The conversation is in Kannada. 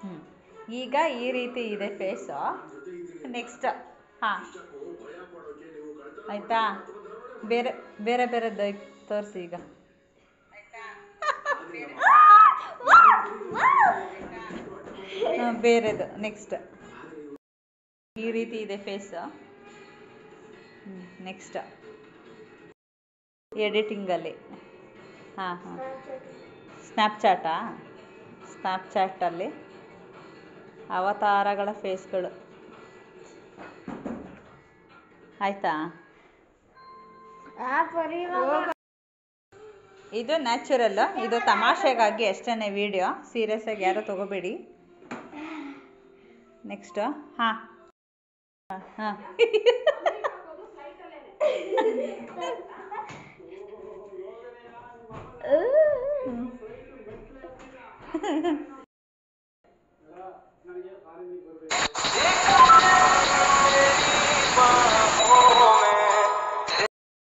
ಹ್ಞೂ ಈಗ ಈ ರೀತಿ ಇದೆ ಫೇಸು. ನೆಕ್ಸ್ಟ್ ಹಾಂ ಆಯಿತಾ. ಬೇರೆ ಬೇರೆ ಬೇರೆದು ತೋರಿಸಿ ಈಗ. ಬೇರೆದು ನೆಕ್ಸ್ಟ್ ಈ ರೀತಿ ಇದೆ ಫೇಸು. ನೆಕ್ಸ್ಟ್ ಎಡಿಟಿಂಗಲ್ಲಿ. ಹಾಂ ಹಾಂ ಸ್ನ್ಯಾಪ್ಚಾಟಲ್ಲಿ ಅವತಾರಗಳ ಫೇಸ್ಗಳು. ಆಯಿತಾ. ಇದು ನ್ಯಾಚುರಲ್, ಇದು ತಮಾಷೆಗಾಗಿ ಅಷ್ಟೇ ವಿಡಿಯೋ, ಸೀರಿಯಸ್ ಆಗಿ ಯಾರು ತಗೋಬೇಡಿ. ನೆಕ್ಸ್ಟ್ ಹಾಂ ಹಾಂ